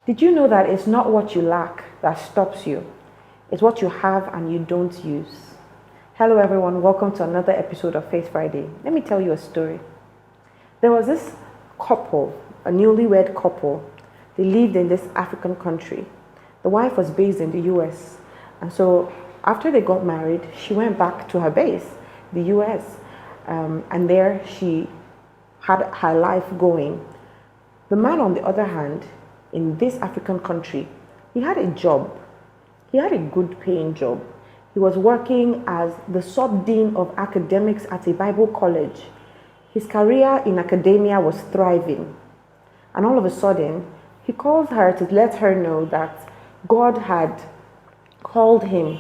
Did you know that it's not what you lack that stops you? It's what you have and you don't use. Hello everyone, welcome to another episode of Faith Friday. Let me tell you a story. There was this couple, a newlywed couple. They lived in this African country. The wife was based in the US. And so after they got married, she went back to her base, the US. And there she had her life going. The man, on the other hand, in this African country, he had a job. He had a good paying job. He was working as the sub-dean of academics at a Bible college. His career in academia was thriving. And all of a sudden, he called her to let her know that God had called him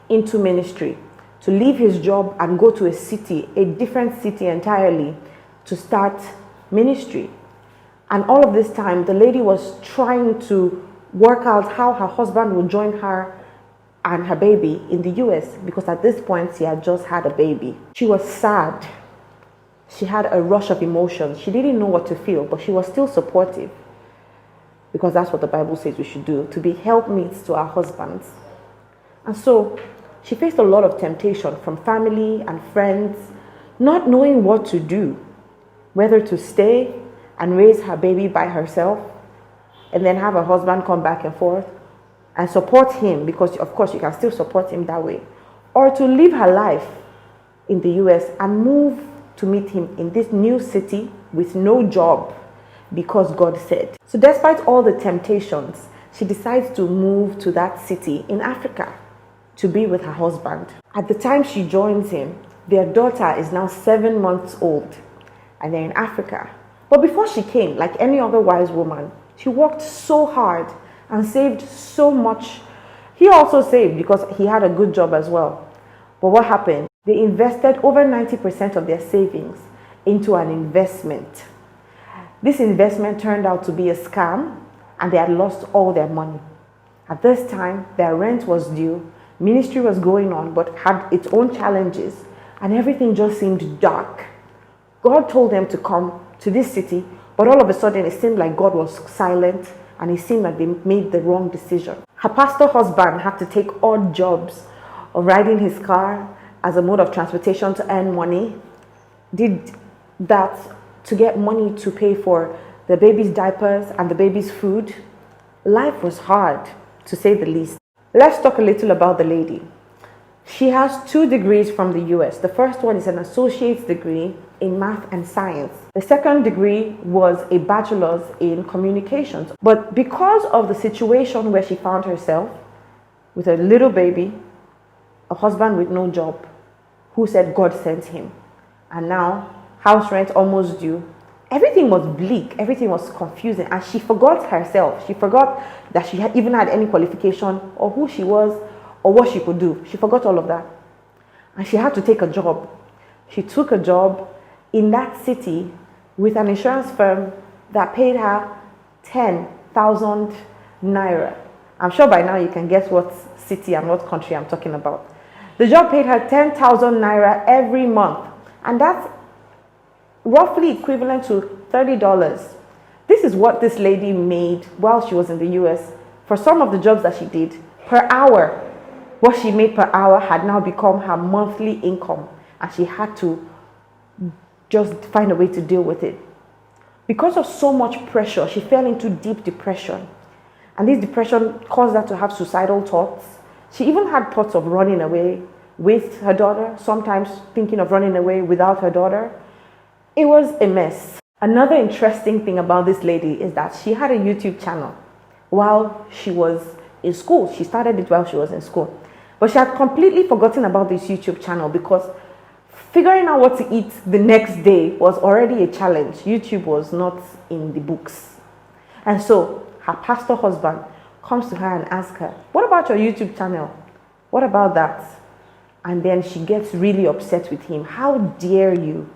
into ministry, to leave his job and go to a city, a different city entirely, to start ministry. And all of this time, the lady was trying to work out how her husband would join her and her baby in the US, because at this point, she had just had a baby. She was sad. She had a rush of emotions. She didn't know what to feel, but she was still supportive, because that's what the Bible says we should do, to be helpmeets to our husbands. And so she faced a lot of temptation from family and friends, not knowing what to do, whether to stay and raise her baby by herself and then have her husband come back and forth and support him, because of course you can still support him that way, or to live her life in the US and move to meet him in this new city with no job because God said. So despite all the temptations, she decides to move to that city in Africa to be with her husband. At the time she joins him, their daughter is now 7 months old and they're in Africa. But before she came, like any other wise woman, she worked so hard and saved so much. He also saved because he had a good job as well. But what happened? They invested over 90% of their savings into an investment. This investment turned out to be a scam, and they had lost all their money. At this time, their rent was due, ministry was going on, but had its own challenges, and everything just seemed dark. God told them to come to this city, but all of a sudden it seemed like God was silent, and it seemed like they made the wrong decision. Her pastor husband had to take odd jobs of riding his car as a mode of transportation to earn money, did that to get money to pay for the baby's diapers and the baby's food. Life was hard, to say the least. Let's talk a little about the lady. She has 2 degrees from the US. The first one is an associate's degree in math and science. The second degree was a bachelor's in communications. But because of the situation where she found herself, with a little baby, a husband with no job, who said God sent him, and now house rent almost due, everything was bleak, everything was confusing, and she forgot herself. She forgot that she even had any qualification or who she was or what she could do. She forgot all of that. And she had to take a job. She took a job in that city with an insurance firm that paid her 10,000 naira. I'm sure by now you can guess what city and what country I'm talking about. The job paid her 10,000 naira every month, and that's roughly equivalent to $30. This is what this lady made while she was in the US for some of the jobs that she did per hour. What she made per hour had now become her monthly income, and she had to just find a way to deal with it. Because of so much pressure, she fell into deep depression, and this depression caused her to have suicidal thoughts. She even had thoughts of running away with her daughter, sometimes thinking of running away without her daughter. It was a mess. Another interesting thing about this lady is that she had a YouTube channel while she was in school. She started it while she was in school. But she had completely forgotten about this YouTube channel because figuring out what to eat the next day was already a challenge. YouTube was not in the books. And so her pastor husband comes to her and asks her, "What about your YouTube channel? What about that?" And then she gets really upset with him. "How dare you?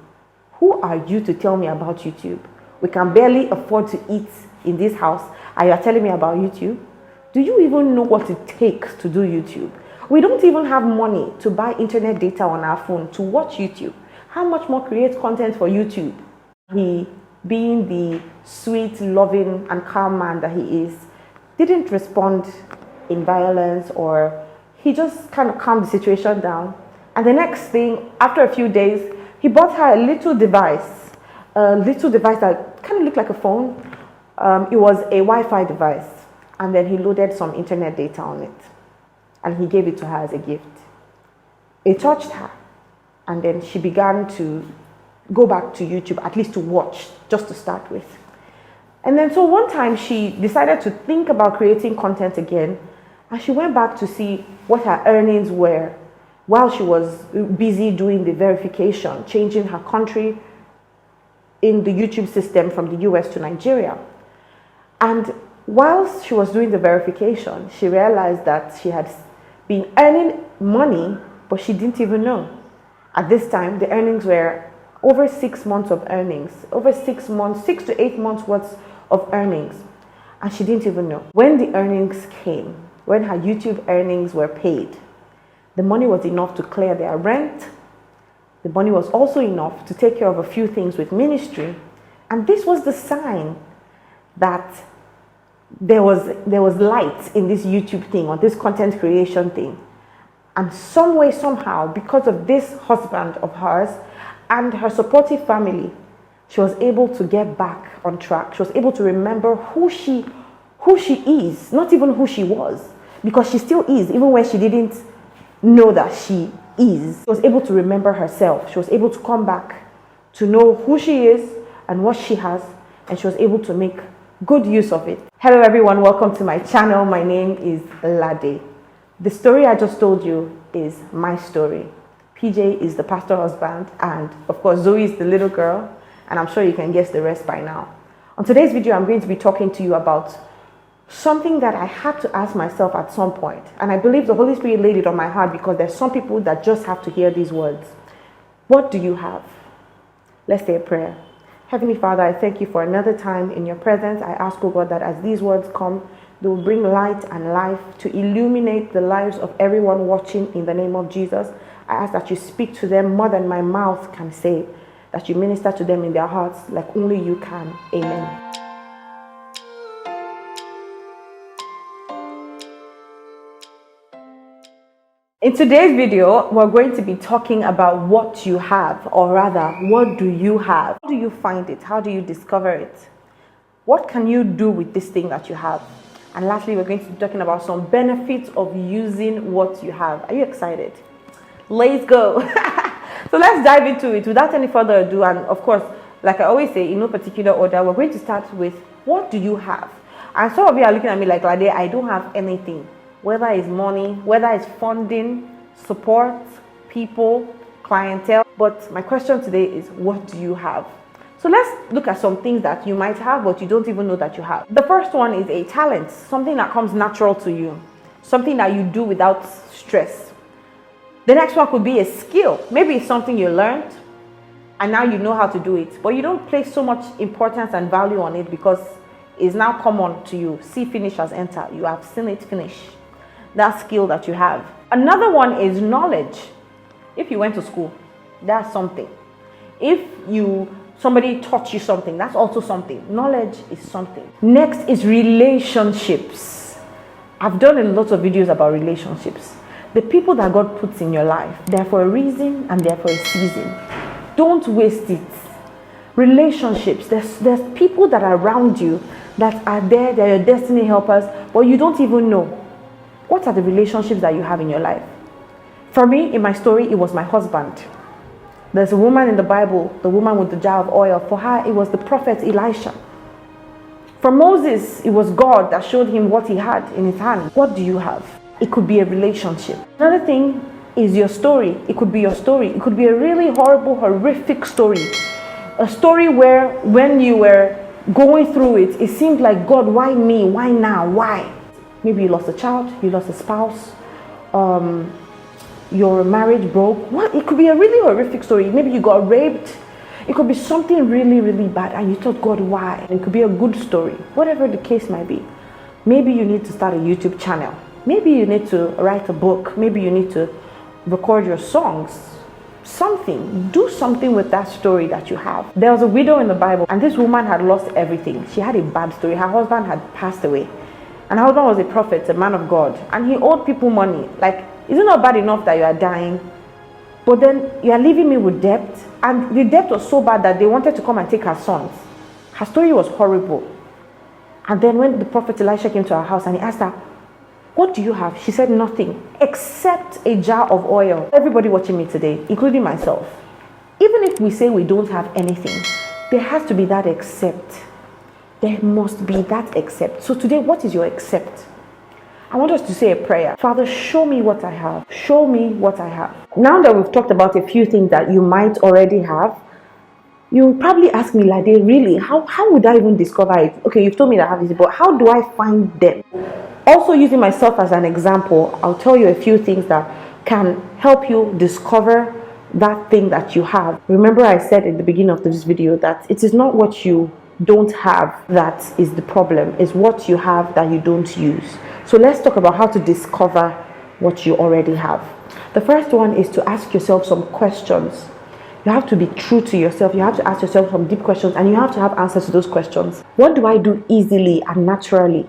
Who are you to tell me about YouTube? We can barely afford to eat in this house, and you are telling me about YouTube? Do you even know what it takes to do YouTube? We don't even have money to buy internet data on our phone to watch YouTube. How much more create content for YouTube?" He, being the sweet, loving, and calm man that he is, didn't respond in violence, or he just kind of calmed the situation down. And the next thing, after a few days, he bought her a little device that kind of looked like a phone. It was a Wi-Fi device, and then he loaded some internet data on it, and he gave it to her as a gift. It touched her, and then she began to go back to YouTube, at least to watch, just to start with. And then so one time she decided to think about creating content again, and she went back to see what her earnings were while she was busy doing the verification, changing her country in the YouTube system from the US to Nigeria. And whilst she was doing the verification, she realized that she had been earning money, but she didn't even know. At this time, the earnings were over 6 months of earnings, over 6 months, 6 to 8 months worth of earnings. And she didn't even know. When the earnings came, when her YouTube earnings were paid, the money was enough to clear their rent. The money was also enough to take care of a few things with ministry. And this was the sign that there was light in this YouTube thing, or this content creation thing. And some way, somehow, because of this husband of hers and her supportive family, she was able to get back on track. She was able to remember who she is, not even who she was, because she still is, even when she didn't know that she is. She was able to remember herself. She was able to come back to know who she is and what she has, and she was able to make good use of it. Hello everyone, welcome to my channel. My name is Lade. The story I just told you is my story. PJ is the pastor husband, and of course Zoe is the little girl, and I'm sure you can guess the rest by now. On today's video, I'm going to be talking to you about something that I had to ask myself at some point, and I believe the Holy Spirit laid it on my heart because there's some people that just have to hear these words. What do you have? Let's say a prayer. Heavenly Father, I thank you for another time in your presence. I ask, oh God, that as these words come, they will bring light and life to illuminate the lives of everyone watching in the name of Jesus. I ask that you speak to them more than my mouth can say, that you minister to them in their hearts like only you can. Amen. In today's video, we're going to be talking about what you have, or rather, what do you have? How do you find it? How do you discover it? What can you do with this thing that you have? And lastly, we're going to be talking about some benefits of using what you have. Are you excited? Let's go. So let's dive into it without any further ado. And of course, like I always say, in no particular order, we're going to start with, what do you have? And some of you are looking at me like, Lade, I don't have anything. Whether it's money, whether it's funding, support, people, clientele. But my question today is, what do you have? So let's look at some things that you might have, but you don't even know that you have. The first one is a talent, something that comes natural to you, something that you do without stress. The next one could be a skill. Maybe it's something you learned and now you know how to do it, but you don't place so much importance and value on it because it's now common to you. See finish as enter. You have seen it finish. That skill that you have. Another one is knowledge. If you went to school, that's something. If somebody taught you something, that's also something. Knowledge is something. Next is relationships. I've done a lot of videos about relationships. The people that God puts in your life, they're for a reason and they're for a season. Don't waste it. Relationships, there's people that are around you that are there, they're your destiny helpers, but you don't even know. What are the relationships that you have in your life? For me, in my story, it was my husband. There's a woman in the Bible, the woman with the jar of oil. For her, it was the prophet Elisha. For Moses, it was God that showed him what he had in his hand. What do you have? It could be a relationship. Another thing is your story. It could be your story. It could be a really horrible, horrific story. A story where when you were going through it, it seemed like, God, why me? Why now? Why? Maybe you lost a child, you lost a spouse, your marriage broke. What? It could be a really horrific story. Maybe you got raped. It could be something really, really bad and you thought, God, why? It could be a good story. Whatever the case might be. Maybe you need to start a YouTube channel. Maybe you need to write a book. Maybe you need to record your songs. Something. Do something with that story that you have. There was a widow in the Bible, and this woman had lost everything. She had a bad story. Her husband had passed away. And her husband was a prophet, a man of God, and he owed people money. Like, is it not bad enough that you are dying, but then you are leaving me with debt? And the debt was so bad that they wanted to come and take her sons. Her story was horrible. And then when the prophet Elisha came to her house and he asked her, what do you have? She said nothing except a jar of oil. Everybody watching me today, including myself, even if we say we don't have anything, there has to be that except. There must be that except. So today, what is your except? I want us to say a prayer. Father, show me what I have. Show me what I have. Now that we've talked about a few things that you might already have, you probably ask me, Lade, really, how would I even discover it? Okay, you've told me that I have this, but how do I find them? Also, using myself as an example, I'll tell you a few things that can help you discover that thing that you have. Remember, I said in the beginning of this video that it is not what you don't have that is the problem. It's what you have that you don't use. So let's talk about how to discover what you already have. The first one is to ask yourself some questions. You have to be true to yourself. You have to ask yourself some deep questions, and you have to have answers to those questions. What do I do easily and naturally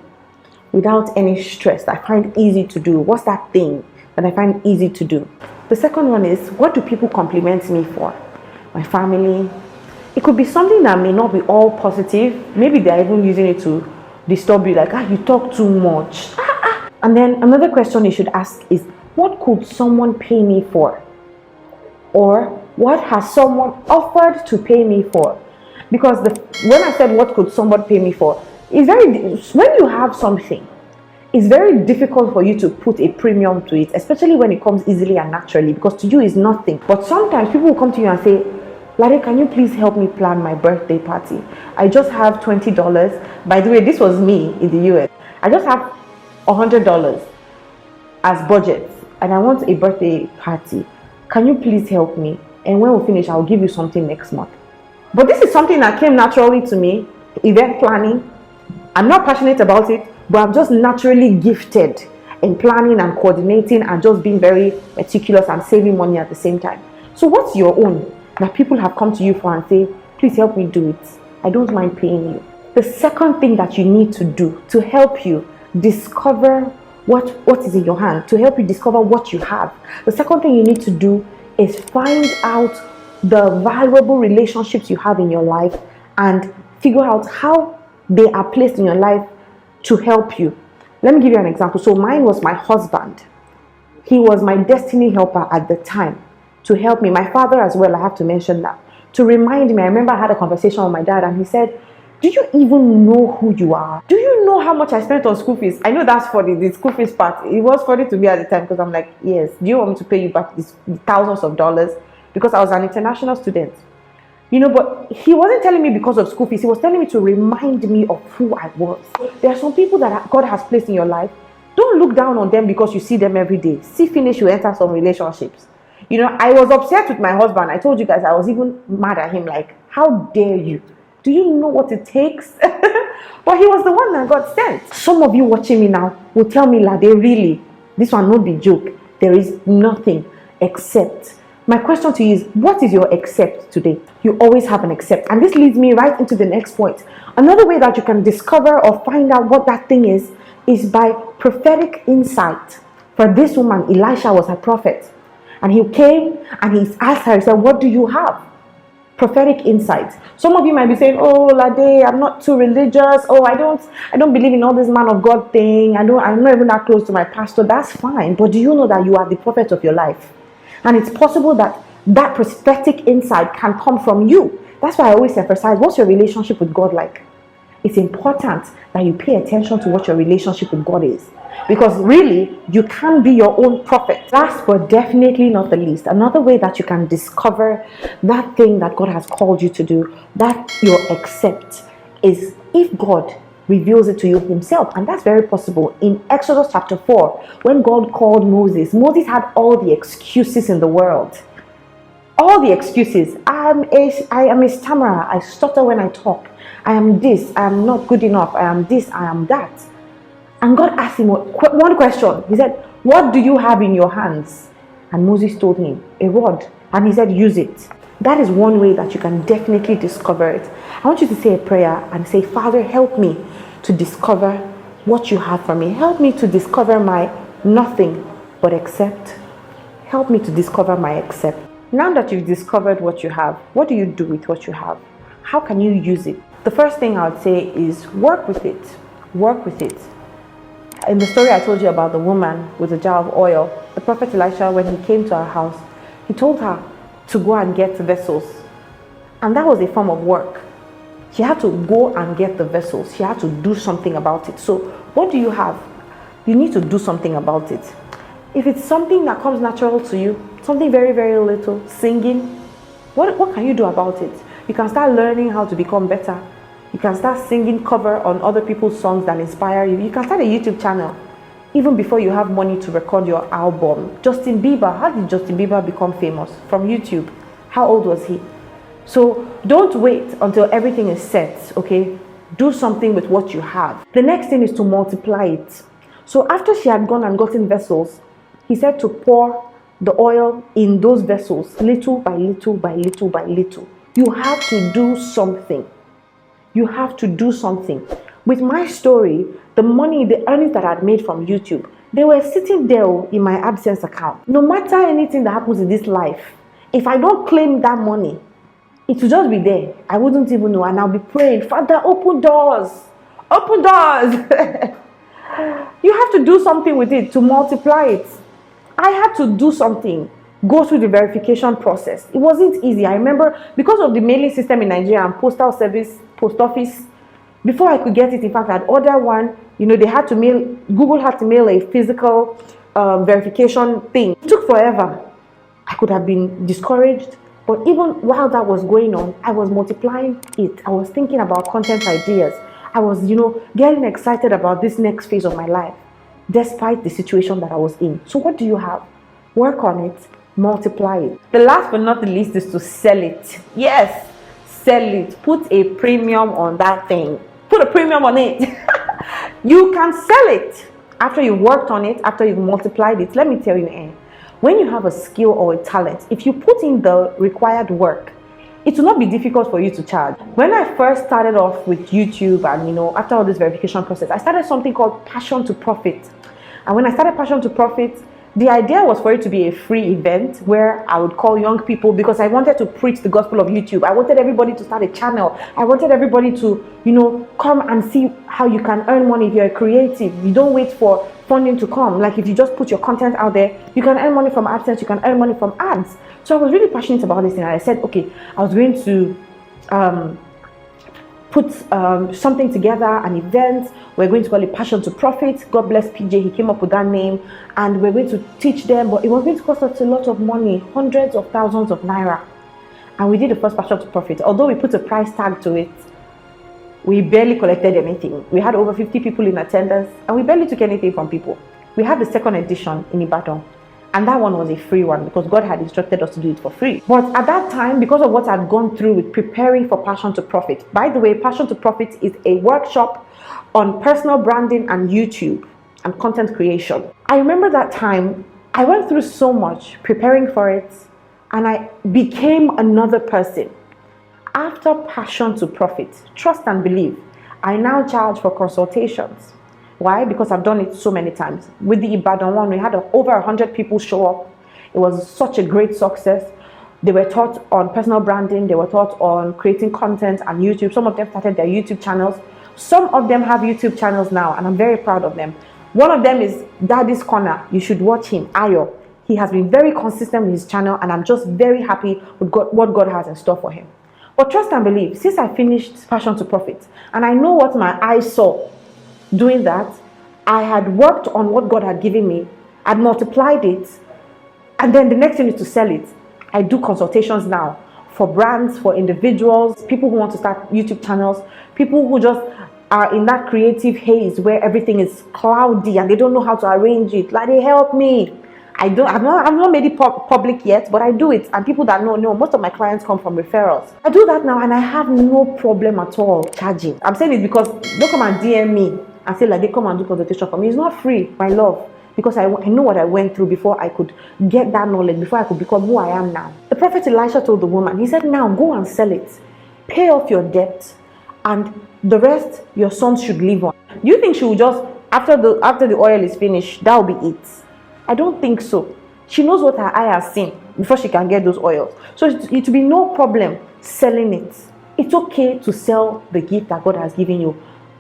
without any stress that I find easy to do? What's that thing that I find easy to do? The second one is, what do people compliment me for? My family. It could be something that may not be all positive. Maybe they're even using it to disturb you, like, you talk too much. And then another question you should ask is, what could someone pay me for? Or what has someone offered to pay me for? Because when I said what could someone pay me for, when you have something, it's very difficult for you to put a premium to it, especially when it comes easily and naturally, because to you it's nothing. But sometimes people will come to you and say, Lade, can you please help me plan my birthday party? I just have $20. By the way, this was me in the US. I just have $100 as budget, and I want a birthday party. Can you please help me? And when we finish, I'll give you something next month. But this is something that came naturally to me, event planning. I'm not passionate about it, but I'm just naturally gifted in planning and coordinating and just being very meticulous and saving money at the same time. So what's your own that people have come to you for and say, please help me do it? I don't mind paying you. The second thing that you need to do to help you discover what is in your hand, to help you discover what you have, the second thing you need to do is find out the valuable relationships you have in your life and figure out how they are placed in your life to help you. Let me give you an example. So mine was my husband. He was my destiny helper at the time to help me. My father as well, I have to mention that. To remind me, I remember I had a conversation with my dad and he said, do you even know who you are? Do you know how much I spent on school fees? I know that's funny, the school fees part. It was funny to me at the time because I'm like, yes, do you want me to pay you back these thousands of dollars? Because I was an international student. But he wasn't telling me because of school fees. He was telling me to remind me of who I was. There are some people that God has placed in your life. Don't look down on them because you see them every day. See finish, you enter some relationships. I was upset with my husband. I told you guys, I was even mad at him, like, how dare you? Do you know what it takes? But he was the one that got sent. Some of you watching me now will tell me, Lade, really, this one not be joke. There is nothing except. My question to you is, what is your except today? You always have an except. And this leads me right into the next point. Another way that you can discover or find out what that thing is by prophetic insight. For this woman, Elisha was a prophet. And he came and he asked her, he said, what do you have? Prophetic insight. Some of you might be saying, oh, Lade, I'm not too religious. Oh, I don't believe in all this man of God thing. I'm not even that close to my pastor. That's fine. But do you know that you are the prophet of your life? And it's possible that that prophetic insight can come from you. That's why I always emphasize, what's your relationship with God like? It's important that you pay attention to what your relationship with God is. Because really, you can be your own prophet. Last but definitely not the least, another way that you can discover that thing that God has called you to do, that your accept, is if God reveals it to you himself. And that's very possible. In Exodus chapter 4, when God called Moses, Moses had all the excuses in the world. All the excuses. I am a stammerer. I stutter when I talk. I am this. I am not good enough. I am this. I am that. And God asked him one question. He said, what do you have in your hands? And Moses told him, a rod. And he said, use it. That is one way that you can definitely discover it. I want you to say a prayer and say, Father, help me to discover what you have for me. Help me to discover my nothing but accept. Help me to discover my accept. Now that you've discovered what you have, what do you do with what you have? How can you use it? The first thing I would say is work with it. Work with it. In the story I told you about the woman with a jar of oil, the prophet Elisha, when he came to her house, he told her to go and get vessels. And that was a form of work. She had to go and get the vessels. She had to do something about it. So what do you have? You need to do something about it. If it's something that comes natural to you, something very, very little, singing, what can you do about it? You can start learning how to become better. You can start singing cover on other people's songs that inspire you. You can start a YouTube channel even before you have money to record your album. Justin Bieber, how did Justin Bieber become famous? From YouTube. How old was he? So don't wait until everything is set, okay? Do something with what you have. The next thing is to multiply it. So after she had gone and gotten vessels, he said to pour the oil in those vessels, little by little by little by little. You have to do something. You have to do something. With my story, the money, the earnings that I had made from YouTube, they were sitting there in my AdSense account. No matter anything that happens in this life, if I don't claim that money, it will just be there. I wouldn't even know. And I'll be praying, Father, open doors. Open doors. You have to do something with it to multiply it. I had to do something. Go through the verification process. It wasn't easy. I remember because of the mailing system in Nigeria and postal service, post office, before I could get it, in fact, I'd order one. They had to mail, Google had to mail a physical verification thing. It took forever. I could have been discouraged. But even while that was going on, I was multiplying it. I was thinking about content ideas. I was, getting excited about this next phase of my life, despite the situation that I was in. So what do you have? Work on it, multiply it. The last but not the least is to sell it. Yes, sell it. Put a premium on that thing. Put a premium on it. You can sell it after you've worked on it, after you've multiplied it. Let me tell you, when you have a skill or a talent, if you put in the required work, it will not be difficult for you to charge. When I first started off with YouTube and, after all this verification process, I started something called Passion to Profit. And when I started Passion to Profit, the idea was for it to be a free event where I would call young people because I wanted to preach the gospel of YouTube. I wanted everybody to start a channel. I wanted everybody to, come and see how you can earn money if you're a creative. You don't wait for funding to come. Like if you just put your content out there, you can earn money from AdSense, you can earn money from ads. So I was really passionate about this thing. And I said, okay, I was going to put something together, an event. We're going to call it Passion to Profit. God bless PJ, he came up with that name. And we're going to teach them, but it was going to cost us a lot of money, hundreds of thousands of naira. And we did the first Passion to Profit. Although we put a price tag to it, we barely collected anything. We had over 50 people in attendance, and we barely took anything from people. We had the second edition in Ibadan. And that one was a free one because God had instructed us to do it for free. But at that time, because of what I'd gone through with preparing for Passion to Profit, by the way, Passion to Profit is a workshop on personal branding and YouTube and content creation. I remember that time, I went through so much preparing for it, and I became another person. After Passion to Profit, trust and believe, I now charge for consultations. Why? Because I've done it so many times. With the Ibadan one, we had over 100 people show up. It was such a great success. They were taught on personal branding. They were taught on creating content and YouTube. Some of them started their YouTube channels. Some of them have YouTube channels now, and I'm very proud of them. One of them is Daddy's Corner. You should watch him, Ayo. He has been very consistent with his channel, and I'm just very happy with what God has in store for him. But trust and believe, since I finished Passion to Profit, and I know what my eyes saw doing that, I had worked on what God had given me, I'd multiplied it, and then the next thing is to sell it. I do consultations now for brands, for individuals, people who want to start YouTube channels, people who just are in that creative haze where everything is cloudy and they don't know how to arrange it. Like, they help me. I've not made it public yet, but I do it. And people that know, most of my clients come from referrals. I do that now, and I have no problem at all charging. I'm saying it because don't come and DM me and say, like, they come and do consultation for me. It's not free, my love, because I know what I went through before I could get that knowledge, before I could become who I am now. The prophet Elisha told the woman, he said, now go and sell it, pay off your debt, and the rest your sons should live on. Do you think she would just after the oil is finished, that will be it. I don't think so. She knows what her eye has seen before she can get those oils. So it will be no problem selling it. It's okay to sell the gift that God has given you.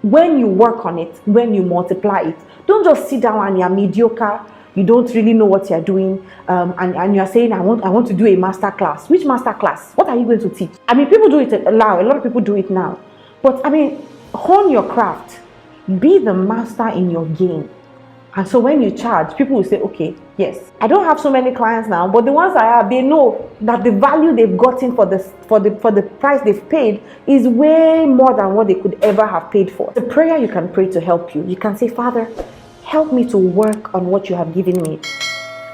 When you work on it, when you multiply it, don't just sit down and you're mediocre. You don't really know what you're doing, and you're saying, I want to do a master class. Which master class? What are you going to teach? I mean, people do it now. A lot of people do it now. But I mean, hone your craft. Be the master in your game. And so when you charge, people will say, okay, yes. I don't have so many clients now, but the ones I have, they know that the value they've gotten for the price they've paid is way more than what they could ever have paid for. The prayer you can pray to help you. You can say, Father, help me to work on what you have given me.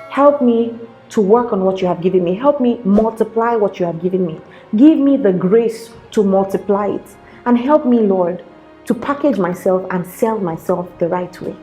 Help me to work on what you have given me. Help me multiply what you have given me. Give me the grace to multiply it. And help me, Lord, to package myself and sell myself the right way.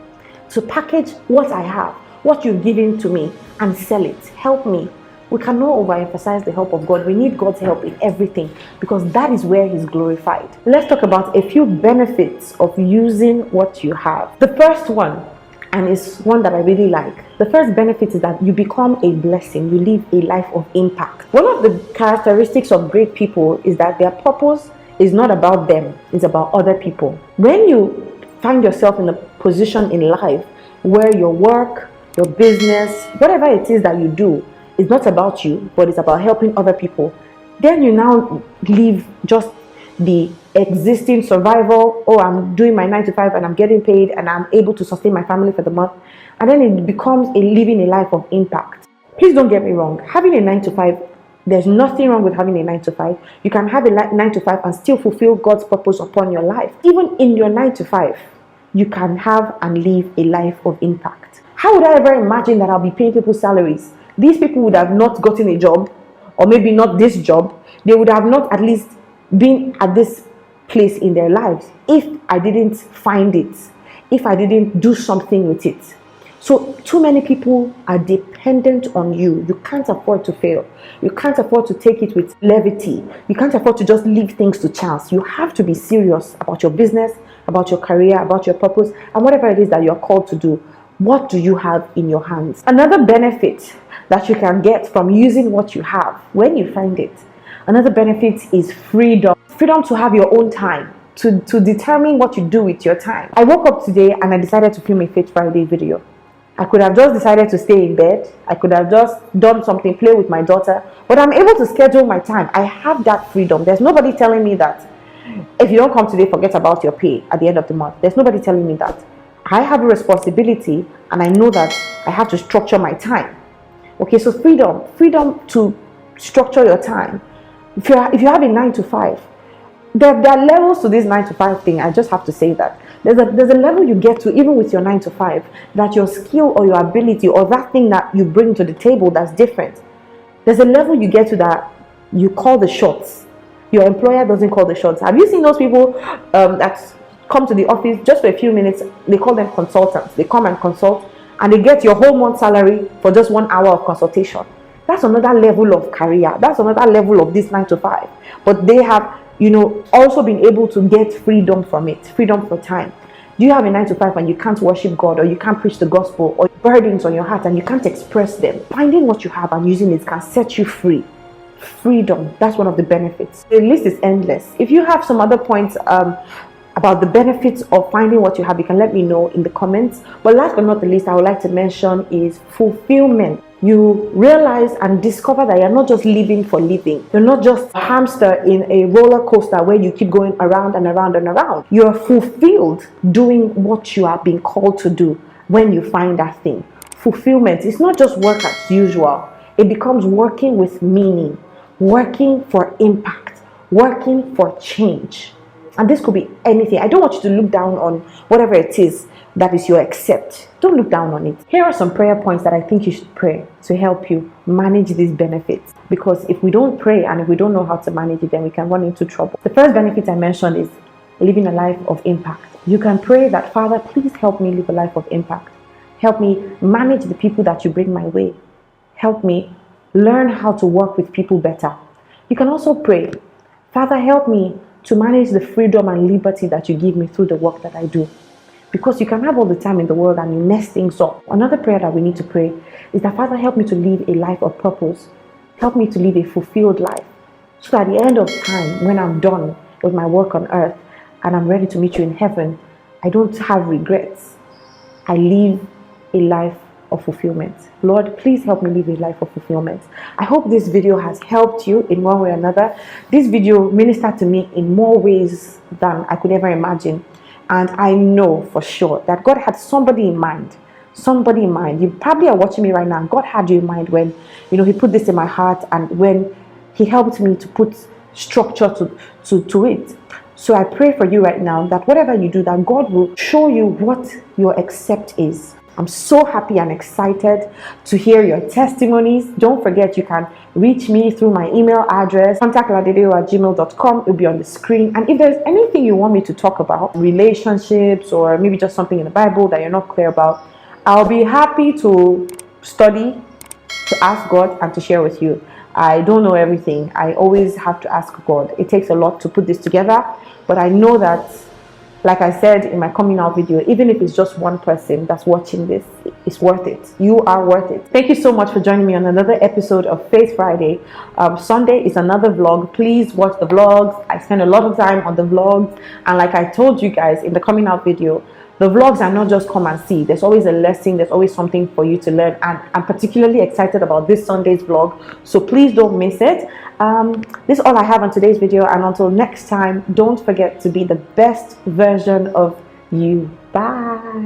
To package what I have, what you've given to me, and sell it. Help me. We cannot overemphasize the help of God. We need God's help in everything because that is where He's glorified. Let's talk about a few benefits of using what you have. The first one, and it's one that I really like. The first benefit is that you become a blessing. You live a life of impact. One of the characteristics of great people is that their purpose is not about them. It's about other people. When you find yourself in a position in life where your work, your business, whatever it is that you do is not about you, but it's about helping other people, then you now leave just the existing survival. Oh, I'm doing my 9 to 5 and I'm getting paid and I'm able to sustain my family for the month. And then it becomes living a life of impact. Please don't get me wrong. Having a 9 to 5, there's nothing wrong with having a 9 to 5. You can have a 9 to 5 and still fulfill God's purpose upon your life. Even in your 9 to 5, you can have and live a life of impact. How would I ever imagine that I'll be paying people salaries? These people would have not gotten a job, or maybe not this job. They would have not at least been at this place in their lives if I didn't find it, if I didn't do something with it. So too many people are dependent on you. You can't afford to fail. You can't afford to take it with levity. You can't afford to just leave things to chance. You have to be serious about your business, about your career, about your purpose, and whatever it is that you're called to do. What do you have in your hands? Another benefit that you can get from using what you have when you find it, another benefit is freedom. Freedom to have your own time, to determine what you do with your time. I woke up today and I decided to film a Faith Friday video. I could have just decided to stay in bed. I could have just done something, play with my daughter, but I'm able to schedule my time. I have that freedom. There's nobody telling me that if you don't come today, forget about your pay at the end of the month. There's nobody telling me that. I have a responsibility and I know that I have to structure my time. Okay, so freedom to structure your time. If you have a 9 to 5, there are levels to this 9 to 5 thing. I just have to say that. There's a level you get to even with your 9 to 5 that your skill or your ability or that thing that you bring to the table that's different. There's a level you get to that you call the shots. Your employer doesn't call the shots. Have you seen those people that come to the office just for a few minutes? They call them consultants. They come and consult and they get your whole month salary for just 1 hour of consultation. That's another level of career. That's another level of this 9 to 5. But they have, also been able to get freedom from it, freedom for time. Do you have a 9 to 5 and you can't worship God, or you can't preach the gospel, or burdens on your heart and you can't express them? Finding what you have and using it can set you free. Freedom, that's one of the benefits. The list is endless. If you have some other points about the benefits of finding what you have, you can let me know in the comments. But last but not the least, I would like to mention is fulfillment. You realize and discover that you're not just living for living. You're not just a hamster in a roller coaster where you keep going around and around and around. You're fulfilled doing what you are being called to do when you find that thing. Fulfillment is not just work as usual. It becomes working with meaning, working for impact, working for change. And this could be anything. I don't want you to look down on whatever it is that is your accept. Don't look down on it. Here are some prayer points that I think you should pray to help you manage these benefits. Because if we don't pray and if we don't know how to manage it, then we can run into trouble. The first benefit I mentioned is living a life of impact. You can pray that, Father, please help me live a life of impact. Help me manage the people that you bring my way. Help me learn how to work with people better. You can also pray, Father, help me to manage the freedom and liberty that you give me through the work that I do. because you can have all the time in the world and you mess things up. Another prayer that we need to pray is that, Father, help me to live a life of purpose. Help me to live a fulfilled life, so that at the end of time, when I'm done with my work on earth and I'm ready to meet you in heaven, I don't have regrets. I live a life of fulfillment. Lord, please help me live a life of fulfillment. I hope this video has helped you in one way or another. This video ministered to me in more ways than I could ever imagine. And I know for sure that God had somebody in mind. Somebody in mind. You probably are watching me right now. God had you in mind when, He put this in my heart, and when He helped me to put structure to it. So I pray for you right now that whatever you do, that God will show you what your accept is. I'm so happy and excited to hear your testimonies. Don't forget, you can reach me through my email address, contactladedeo@gmail.com. It'll be on the screen. And if there's anything you want me to talk about, relationships, or maybe just something in the Bible that you're not clear about, I'll be happy to study, to ask God, and to share with you. I don't know everything. I always have to ask God. It takes a lot to put this together, but I know that, like I said in my coming out video, even if it's just one person that's watching this, it's worth it. You are worth it. Thank you so much for joining me on another episode of Faith Friday. Sunday is another vlog. Please watch the vlogs. I spend a lot of time on the vlogs, and like I told you guys in the coming out video, the vlogs are not just come and see. There's always a lesson. There's always something for you to learn. And I'm particularly excited about this Sunday's vlog. So please don't miss it. This is all I have on today's video. And until next time, don't forget to be the best version of you. Bye.